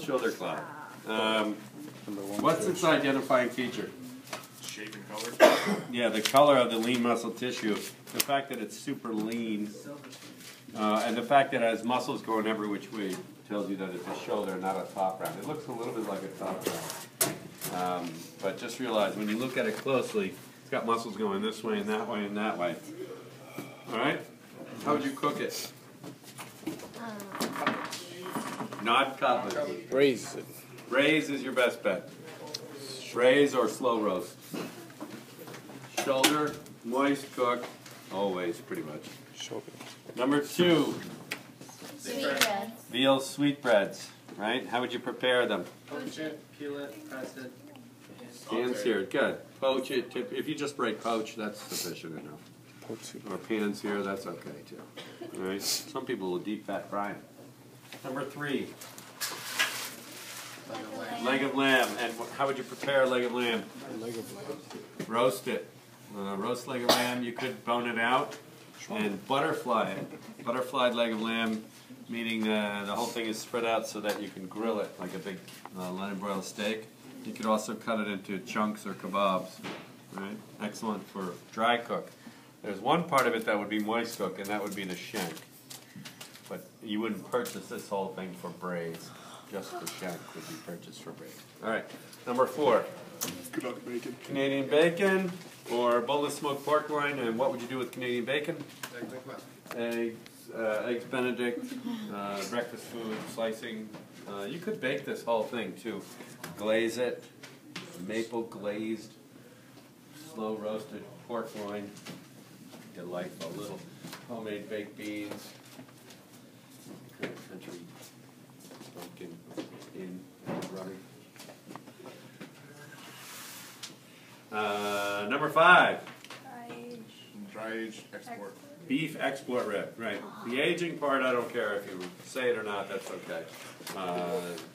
shoulder cloth. What's its identifying feature? Shape and color? Yeah, the color of the lean muscle tissue. The fact that it's super lean, and the fact that it has muscles going every which way tells you that it's a shoulder, not a top round. It looks a little bit like a top round. But just realize when you look at it closely, it's got muscles going this way and that way and that way. All right? How would you cook it? Not cutlet. Braise it. Braise is your best bet. Braise or slow roast. Shoulder, moist cook, always pretty much. Shoulder. Number 2, Sweetbreads. veal sweetbreads. Right? How would you prepare them? Poach it, peel it, press it. Pan-seared, good. Poach it. If you just write poach, that's sufficient enough. Poach it. Or pan-sear, that's okay too. All right? Some people will deep fat fry it. Number 3, leg of lamb. And how would you prepare a leg of lamb? Leg of lamb. Roast it. Roast leg of lamb, you could bone it out and butterfly it. Butterflied leg of lamb, meaning the whole thing is spread out so that you can grill it like a big lemon broiled steak. You could also cut it into chunks or kebabs. Right? Excellent for dry cook. There's one part of it that would be moist cook, and that would be the shank. But you wouldn't purchase this whole thing for braise. Just the shank would be purchased for braise. All right, number 4. Bacon. Canadian bacon or boneless smoked pork loin. And what would you do with Canadian bacon? Eggs Benedict, breakfast food, slicing. You could bake this whole thing too. Glaze it, maple glazed, slow roasted pork loin. Delightful. Little homemade baked beans. Country pumpkin in rubber. Number 5. Dry aged export. Beef export rib, right. The aging part, I don't care if you say it or not, that's okay.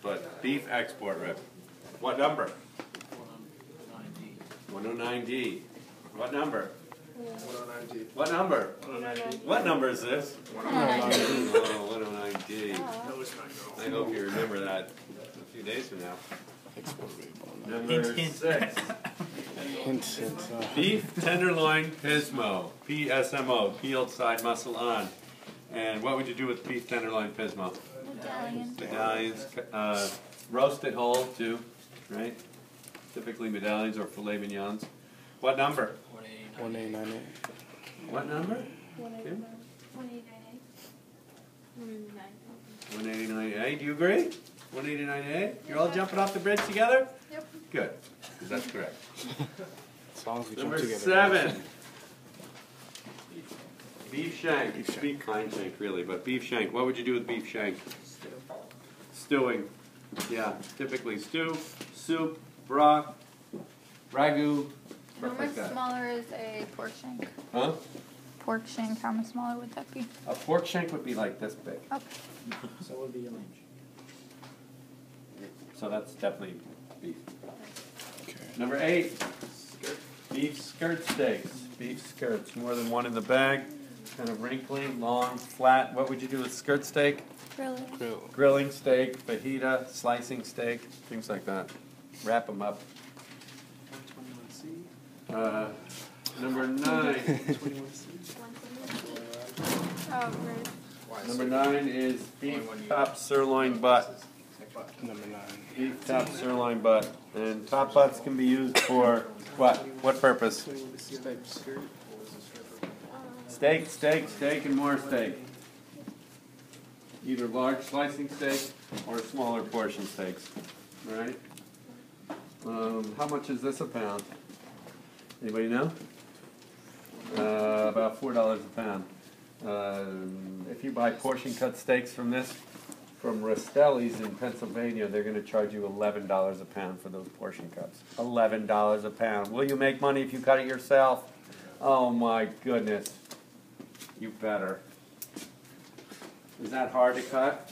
But beef export rib. What number? 109D. What number? 109D. What number? 109D. What number is this? 109D. Oh, 109D. No, it's not. I hope you remember that a few days from now. Export rib. Number 6. Hint. Beef tenderloin pismo, PSMO, peeled side muscle on. And what would you do with beef tenderloin pismo? Medallions, roast it whole too, right? Typically medallions or filet mignons. What number? 1898. What number? 189. 189A. Do you agree? 189A? You're all jumping off the bridge together? Yep. Good, because that's correct. As long as we jump Number together. 7. Beef shank. Beef kind shank, really, but beef shank. What would you do with beef shank? Stewing. Yeah, typically stew, soup, broth, ragu, How stuff much like that. smaller is a pork shank? Huh? Pork shank, how much smaller would that be? A pork shank would be like this big. Okay. So what would be your range? So that's definitely beef. Okay. Number 8. Beef skirt steaks. Beef skirts. More than one in the bag. Kind of wrinkly, long, flat. What would you do with skirt steak? Really? Grill. Grilling steak, fajita, slicing steak, things like that. Wrap them up. 121C. Number 9. 121C. Oh, right. Number 9 is beef top sirloin butt. Number 9. Beef top sirloin butt. And top butts can be used for what? What purpose? Steak, steak, steak, and more steak. Either large slicing steak or smaller portion steaks. All right? How much is this a pound? Anybody know? About $4 a pound. If you buy portion cut steaks from Rastelli's in Pennsylvania, they're going to charge you $11 a pound for those portion cuts. $11 a pound. Will you make money if you cut it yourself? Oh my goodness. You better. Is that hard to cut?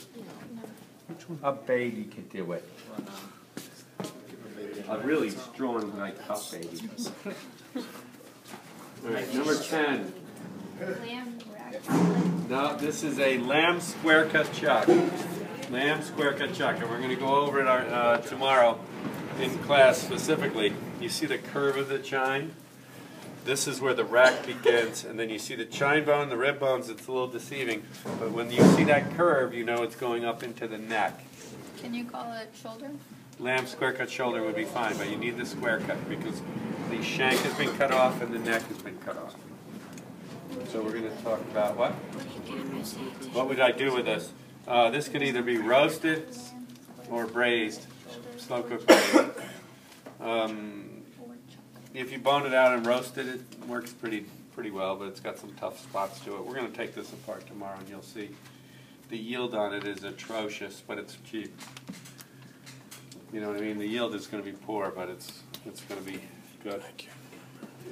No. A baby could do it. A really strong, like, tough baby. All right, number 10. Lamb rack. No, this is a lamb square cut chuck. Lamb square cut chuck, and we're going to go over it tomorrow in class specifically. You see the curve of the chine? This is where the rack begins, and then you see the chine bone, the rib bones. It's a little deceiving, but when you see that curve, you know it's going up into the neck. Can you call it shoulder? Lamb square cut shoulder would be fine, but you need the square cut because the shank has been cut off and the neck has been cut off. So we're going to talk about what? What would I do with this? This could either be roasted or braised, slow cooked braised. If you bone it out and roast it, it works pretty well, but it's got some tough spots to it. We're going to take this apart tomorrow, and you'll see the yield on it is atrocious, but it's cheap. You know what I mean? The yield is going to be poor, but it's going to be good.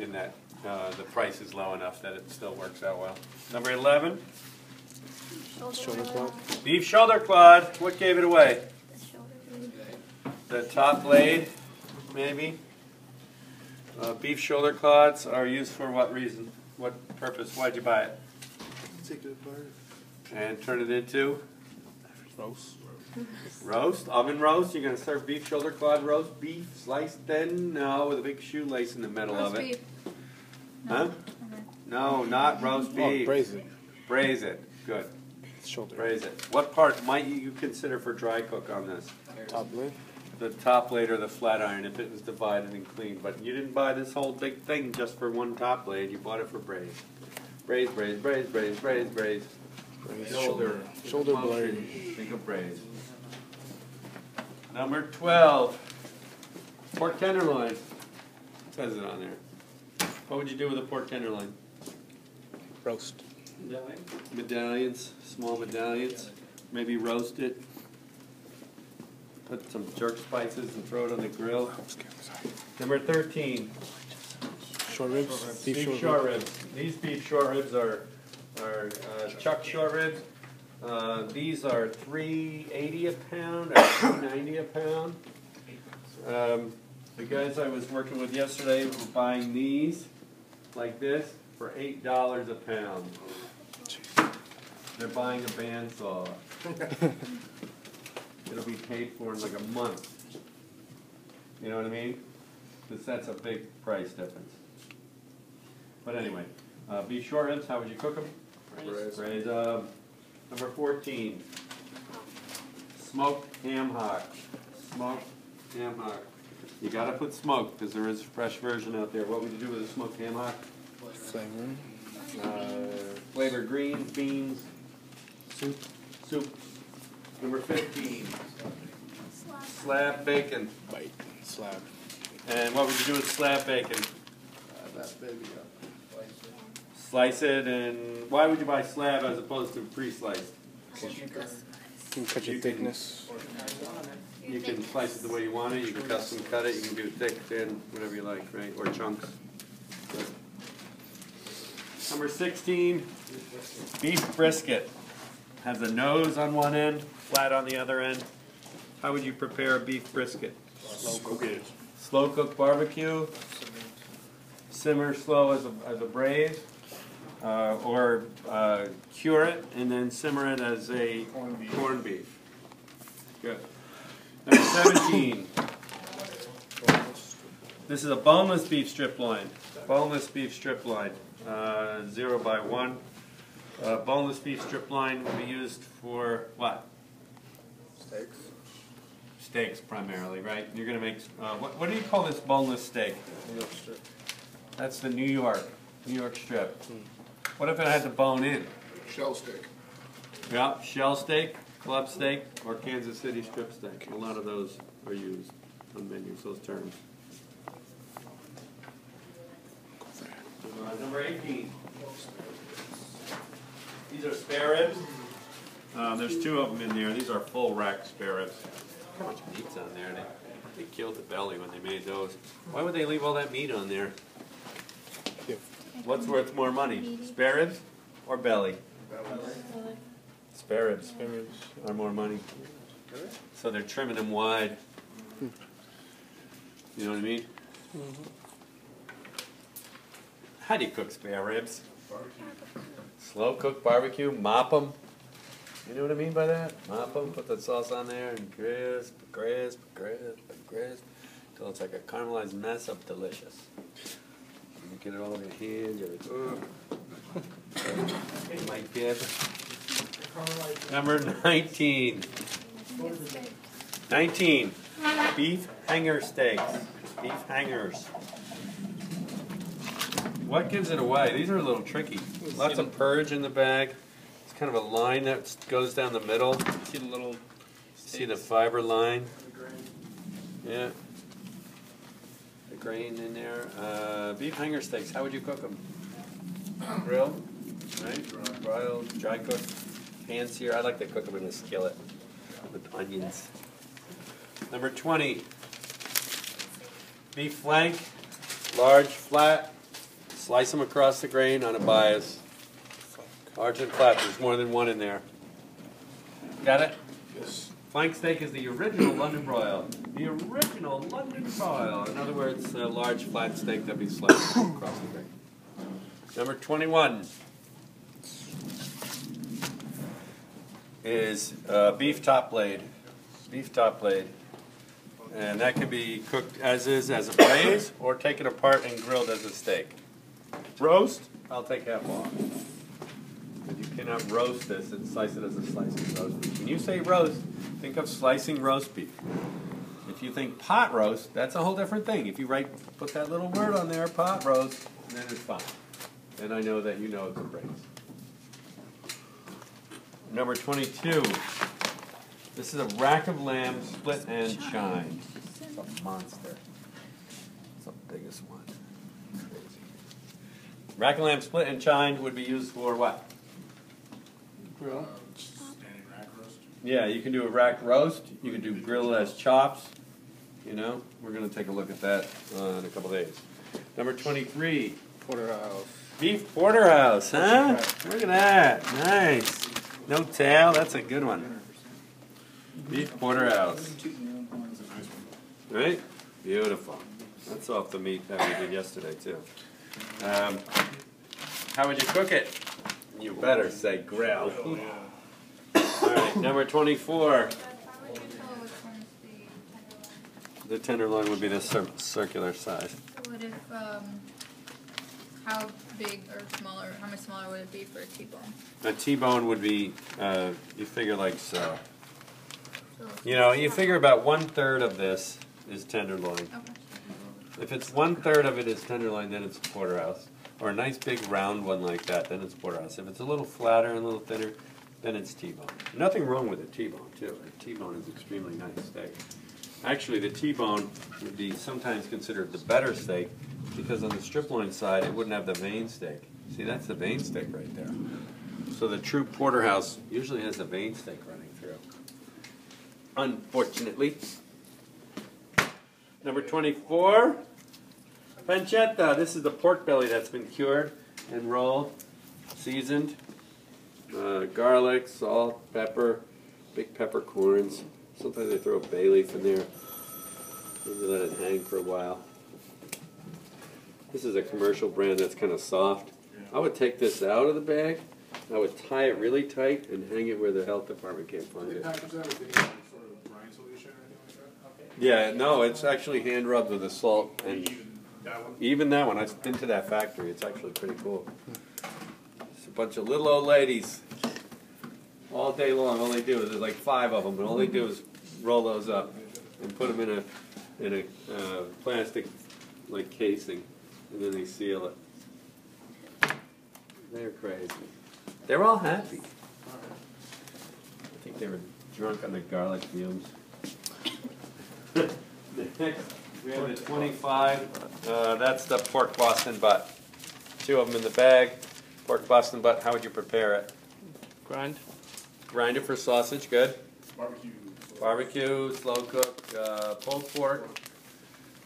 In that the price is low enough that it still works out well. Number 11, Shoulder clod. beef shoulder clod. What gave it away? The shoulder. The top blade, maybe. Beef shoulder clods are used for what reason? What purpose? Why'd you buy it? Take it apart. And turn it into Roast. roast, oven roast. You're going to serve beef shoulder clod roast beef, sliced thin? No, with a big shoelace in the middle Roast of it. beef. Huh? Okay. No, not roast Oh, beef. braise it. Braise it. Good. Shoulder. Braise it. What part might you consider for dry cook on this? Top lid. The top blade or the flat iron if it was divided and cleaned. But you didn't buy this whole big thing just for one top blade. You bought it for braise. Braise, braise, braise, braise, braise, braise. Shoulder. Shoulder blade. Think of braise. Number 12. Pork tenderloin. It says it on there. What would you do with a pork tenderloin? Roast. Medallions, small medallions. Maybe roast it. Put some jerk spices and throw it on the grill. Number 13. Short ribs. Beef short ribs. These beef short ribs are chuck short ribs. These are $3.80 a pound or $2.90 a pound. The guys I was working with yesterday were buying these like this for $8 a pound. They're buying a bandsaw. It'll be paid for in like a month. You know what I mean? Because that's a big price difference. But anyway, beef short ribs, how would you cook them? Braise. Number 14, smoked ham hock. Smoked ham hock. You gotta put smoked because there is a fresh version out there. What would you do with a smoked ham hock? Flavor. Flavor greens, beans, soup. Number 15, slab bacon. Bite. Slab. And what would you do with slab bacon? That baby up. Slice it, and why would you buy slab as opposed to pre-sliced? You can cut your thickness. You can slice it the way you want it, you can custom cut it, you can do thick, thin, whatever you like, right? Or chunks. Good. Number 16, beef brisket. Has a nose on one end, flat on the other end. How would you prepare a beef brisket? Slow cook barbecue, simmer slow as a braise, or cure it and then simmer it as a corned beef. Good. Number 17. This is a boneless beef strip loin. Boneless beef strip loin, 0x1. Boneless beef strip loin will be used for what? Steaks. Steaks primarily, right? You're going to make, what do you call this boneless steak? That's the New York strip. What if it had the bone in? Shell steak. Yeah, shell steak, club steak, or Kansas City strip steak. A lot of those are used on menus, those terms. Number 18. These are spare ribs. There's two of them in there. These are full rack spare ribs. How much meat's on there? They killed the belly when they made those. Why would they leave all that meat on there? What's worth more money, spare ribs or belly? Spare ribs. Spare ribs. Are more money. So they're trimming them wide. You know what I mean? How do you cook spare ribs? Slow cook barbecue, mop them. You know what I mean by that? Mop them, put the sauce on there, and crisp, crisp, crisp, crisp, until it's like a caramelized mess of delicious. You get it all in your hand, you're like, oh. My kid. Number 19. 19. Beef hanger steaks. Beef hangers. What gives it away? These are a little tricky. Lots of purge in the bag. It's kind of a line that goes down the middle. See the little. See the fiber line? Yeah. The grain in there. Beef hanger steaks, how would you cook them? Grill, right? Broiled, dry cooked, fancier. I like to cook them in a skillet with onions. Number 20. Beef flank, large, flat. Slice them across the grain on a bias. Large and flat, there's more than one in there. Got it? Yes. Flank steak is the original London broil. The original London broil. In other words, a large flat steak that be sliced across the grain. Number 21 is beef top blade. Beef top blade. And that can be cooked as is, as a braise, or taken apart and grilled as a steak. Roast, I'll take half off. But you cannot roast this and slice it as a slice of roast beef. When you say roast, think of slicing roast beef. If you think pot roast, that's a whole different thing. If you put that little word on there, pot roast, then it's fine. Then I know that you know it's a braise. Number 22. This is a rack of lamb, split and chined. It's a monster. It's the biggest one. Crazy. Rack of lamb, split and chined would be used for what? Grill. Standing rack roast. Yeah, you can do a rack roast. You can do grill as chops. You know, we're going to take a look at that in a couple days. Number 23. Porterhouse. Beef porterhouse, huh? Look at that. Nice. No tail. That's a good one. Beef porterhouse. Right? Beautiful. That's off the meat that we did yesterday, too. How would you cook it? You better say grill. All right, number 24. How would you tell which one's the tenderloin? The tenderloin would be the circular size. What if, how big or smaller, how much smaller would it be for a T-bone? A T-bone would be, you figure like so. So You know, you figure about 1/3 of this is tenderloin. Okay. If it's 1/3 of it is tenderloin, then it's porterhouse. Or a nice big round one like that, then it's porterhouse. If it's a little flatter and a little thinner, then it's T-bone. Nothing wrong with a T-bone, too. A T-bone is extremely nice steak. Actually, the T-bone would be sometimes considered the better steak because on the strip loin side, it wouldn't have the vein steak. See, that's the vein steak right there. So the true porterhouse usually has a vein steak running through. Unfortunately. Number 24, pancetta. This is the pork belly that's been cured and rolled, seasoned. Garlic, salt, pepper, big peppercorns. Sometimes they throw a bay leaf in there. Maybe let it hang for a while. This is a commercial brand that's kind of soft. I would take this out of the bag. I would tie it really tight and hang it where the health department can't find They it. package that with any sort of brine solution or anything like that? Yeah, no, it's actually hand rubbed with the salt, and That one? even that one, I've been to that factory. It's actually pretty cool. It's a bunch of little old ladies all day long. All they do is there's like 5 of them, and all they do is roll those up and put them in a plastic like casing, and then they seal it. They're crazy. They're all happy. I think they were drunk on the garlic fumes. Next, we have the 25. That's the pork Boston butt. 2 of them in the bag. Pork Boston butt. How would you prepare it? Grind. Grind it for sausage. Good. Barbecue. Barbecue, slow cook, pulled pork.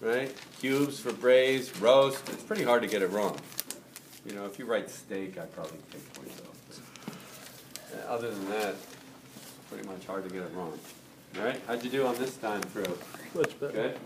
Right? Cubes for braise, roast. It's pretty hard to get it wrong. You know, if you write steak, I'd probably take points off. Other than that, it's pretty much hard to get it wrong. All right? How'd you do on this time through? Much better. Good?